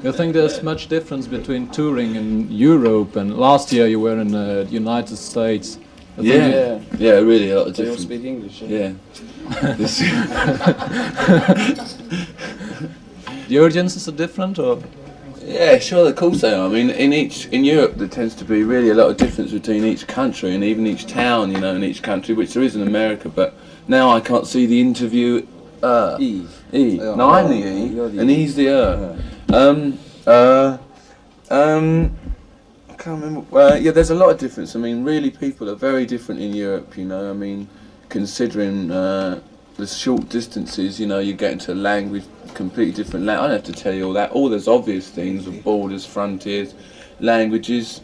You think there's much difference between touring in Europe and last year you were in the United States? Yeah, really a lot of They all difference. speak English. Yeah. The audiences are different, or? Yeah, sure, of course they are. I mean, in Europe there tends to be really a lot of difference between each country and even each town, you know, in each country, which there is in America. But now I can't see the interview. E. No, I'm the E, You're the and E. he's the I can't remember. Yeah, there's a lot of difference. I mean, really, people are very different in Europe. You know, I mean, considering the short distances, you know, you get into a language, completely different. I don't have to tell you all that. All those obvious things with borders, frontiers, languages.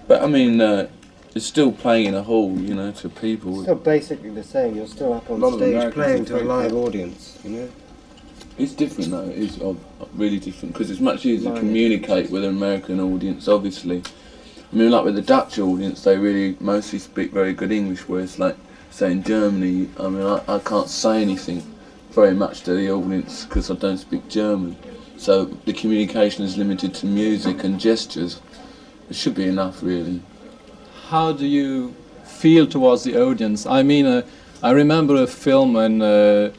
But I mean, it's still playing in a hall, you know, to people. Still basically the same. You're still up on A lot of stage Americans playing are to a very live good. audience, you know. It's different though, it is really different, because it's much easier to Live communicate with an American audience, obviously. I mean, like with the Dutch audience, they really mostly speak very good English, whereas like, say in Germany, I mean, I can't say anything very much to the audience because I don't speak German. So the communication is limited to music and gestures. It should be enough, really. How do you feel towards the audience? I mean, I remember a film when the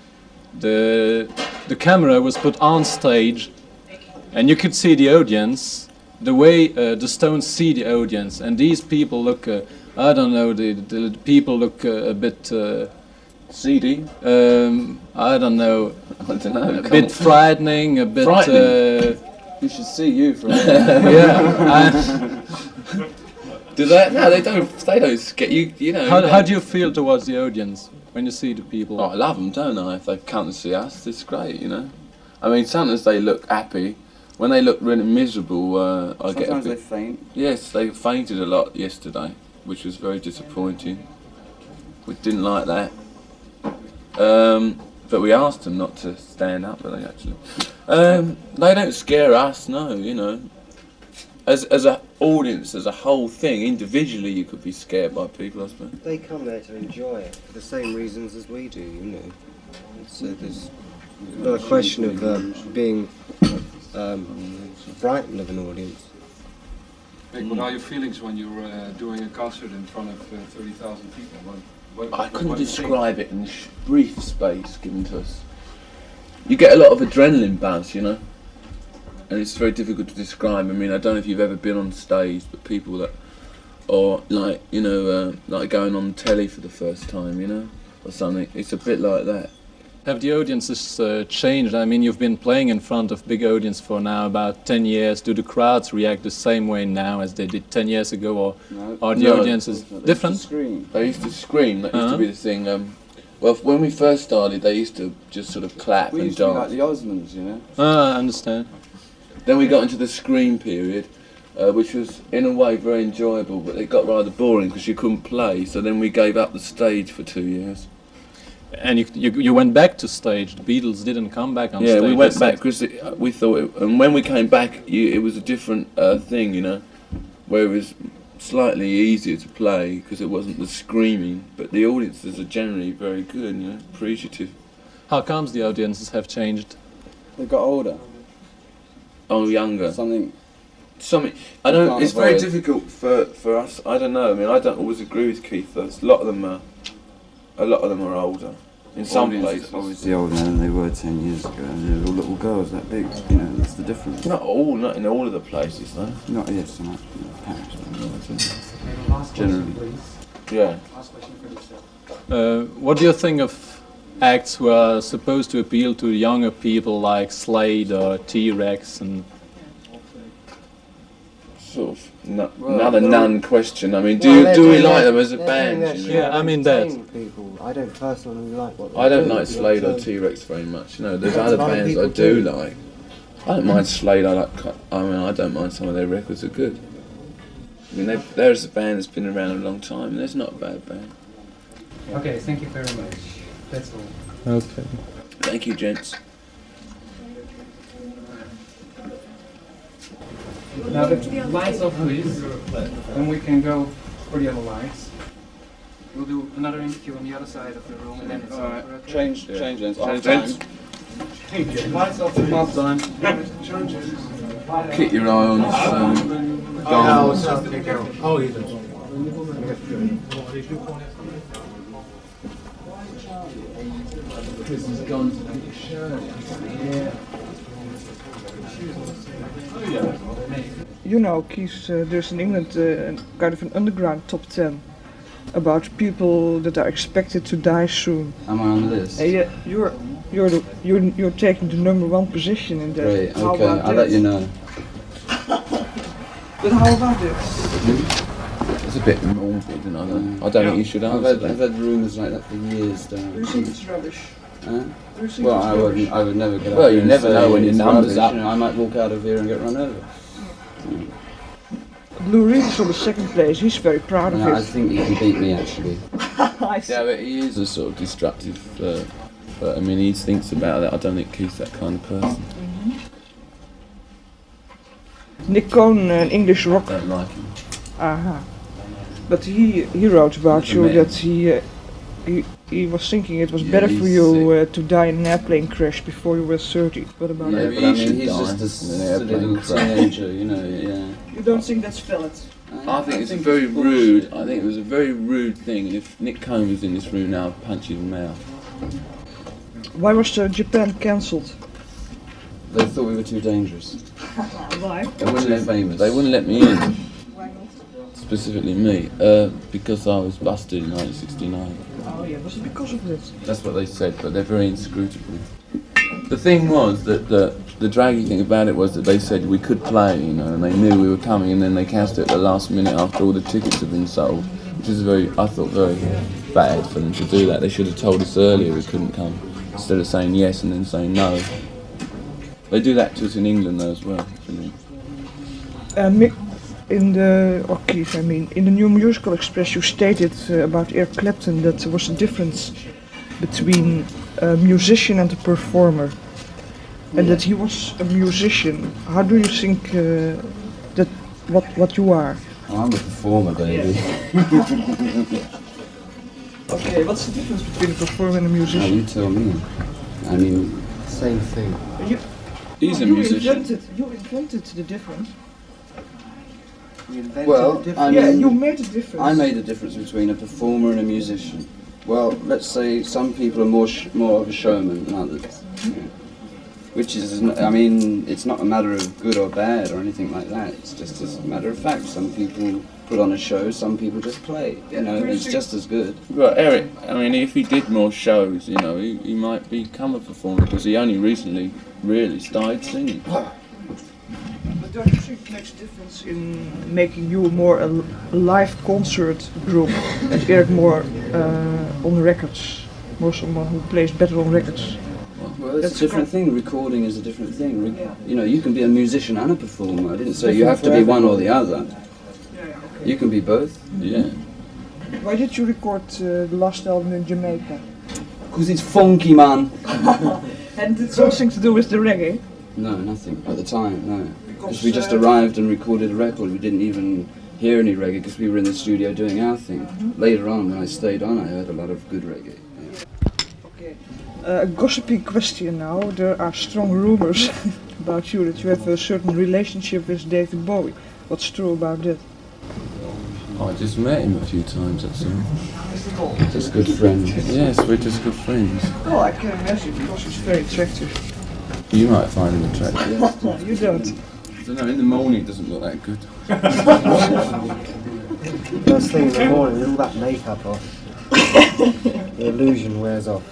camera was put on stage, and you could see the audience, the way the Stones see the audience, and these people look, I don't know, the people look a bit, CD? I don't know, I don't know. a bit frightening, a bit, Frightening? You should see you from here. yeah. Do they? No, they don't. They don't get you. You know. How do you feel towards the audience when you see the people? Oh, I love them, don't I? If they come to see us, it's great, you know. I mean, sometimes they look happy. When they look really miserable, I get a Sometimes they bit. faint. Yes, they fainted a lot yesterday, which was very disappointing. We didn't like that. But we asked them not to stand up, but they actually. They don't scare us, no, you know. As an audience, as a whole thing, individually you could be scared by people, I suppose. They come there to enjoy it for the same reasons as we do, you know. So there's not a question of being frightened of an audience. What are your feelings when you're doing a concert in front of 30,000 people? I couldn't describe it in brief space given to us. You get a lot of adrenaline buzz, you know, and it's very difficult to describe. I mean, I don't know if you've ever been on stage, but people that, or like, you know, like going on telly for the first time, you know, or something. It's a bit like that. Have the audiences changed? I mean, you've been playing in front of big audience for now about 10 years. Do the crowds react the same way now as they did 10 years ago, or No. are the No. audiences They used to different? scream. They used to scream. That used to be the thing. Well, when we first started, they used to just sort of clap We and used to be like dance. the Osmonds, you know. I understand. Then we got into the scream period, which was in a way very enjoyable, but it got rather boring because you couldn't play. So then we gave up the stage for 2 years. And you went back to stage. The Beatles didn't come back on Yeah, stage. we went They back said- because we thought, and when we came back, it was a different thing, you know, where it was slightly easier to play because it wasn't the screaming, but the audiences are generally very good, you know, appreciative. How comes the audiences have changed? They got older. Oh, younger. Something. I don't. Can't It's very avoid. difficult for us. I don't know. I mean, I don't always agree with Keith. A lot of them are older. In some places. Obviously older than they were 10 years ago, and they're all little girls that big. You know, that's the difference. Not in all of the places though. Not yet so much. You know, Paris, but generally. Yeah. What do you think of acts who are supposed to appeal to younger people like Slade or T-Rex and Sort of Well, another they're- non-question. I mean, Well, do we they're like doing them as a they're band? doing You their know? Yeah, I mean to that. entertain people. I don't personally like what they I don't do, like but, Slade or T-Rex very much. You know, there's Lots other of other bands I people do do. like. I don't mind Slade. I don't mind some of their records are good. I mean, there's a band that's been around a long time. There's not a bad band. Okay, thank you very much. That's all. okay? Thank you, gents. Now the lights off, please. Then we can go for the other lights. We'll do another interview on the other side of the room, and then it's over. Okay? Change ends. Change Time. ends. Half time. Keep your eye on this garment. Because he's gone to the shirt. You know, Keith, there's in England kind of an underground top 10 about people that are expected to die soon. Am I on the list? Yeah, you're taking the #1 position in that. Great, How okay, about I'll that? let you know. But how about this? It's a bit morbid, and I don't think you should answer I've that. had rumours like that for years. Do you think it's rubbish? Huh? Do you think Well, it's rubbish? I would never get out Well, there you and never say know when your it's number's rubbish, up. You know, I might walk out of here and get run over. Lou Reed is on the second place. He's very proud of And I it. think you can beat me actually. I see. Yeah, but he is a sort of destructive. But I mean, he thinks about it. I don't think Keith's that kind of person. Nick Cohn, an English I rock. don't like him. Aha. But he wrote about He's a you man. that he was thinking it was Yeah, better for he's you to die in an airplane crash before you were 30. What about Yeah, that? Maybe but I he should mean, he's die just a in an silly airplane little crash. teenager, you know, yeah. You don't think that's valid? I think it's very rude. I think it was a very rude thing. And if Nick Cohn was in this room now, I'd punch his mouth. Why was Japan cancelled? They thought we were too dangerous. Why? They wouldn't Too let famous. They wouldn't let me in. Why not? Specifically me, because I was busted in 1969. Oh yeah, was it because of this? That's what they said, but they're very inscrutable. The thing was that the draggy thing about it was that they said we could play, you know, and they knew we were coming, and then they cancelled it at the last minute after all the tickets had been sold, which is I thought very bad for them to do that. They should have told us earlier we couldn't come, instead of saying yes and then saying no. They do that to us in England though as well, I think. In the New Musical Express, you stated about Eric Clapton that there was a difference between a musician and a performer, and that he was a musician. How do you think that what you are? Oh, I'm a performer, baby. Okay, what's the difference between a performer and a Now musician? you tell me. I mean, Same thing. He's a You musician. invented the difference. You invented well, a different. I Yeah, mean, you made a difference. I made a difference between a performer and a musician. Well, let's say some people are more of a showman than others. Which is, I mean, it's not a matter of good or bad or anything like that. It's just a matter of fact. Some people put on a show, some people just play. You know, it's just as good. Well, Eric, I mean, if he did more shows, you know, he might become a performer because he only recently really started singing. But don't you think it makes a difference in making you more a live concert group and Eric more on records? More someone who plays better on records? Well, it's That's a different correct. thing. Recording is a different thing. You know, you can be a musician and a performer. I didn't say you Different have to for be one or everybody. the other. You can be both. Yeah. Why did you record the last album in Jamaica? Because it's funky, man. And it's something to do with the reggae? No, nothing. At the time, no. Because we just arrived and recorded a record. We didn't even hear any reggae because we were in the studio doing our thing. Later on, when I stayed on, I heard a lot of good reggae. Yeah. Okay. A gossipy question now. There are strong rumors about you that you have a certain relationship with David Bowie. What's true about that? I just met him a few times, that's all. Just good friends. Yes, we're just good friends. Oh, I can imagine because he's very attractive. You might find him attractive. No, you don't. I don't know, in the morning it doesn't look that good. First thing in the morning, with all that makeup off, the illusion wears off.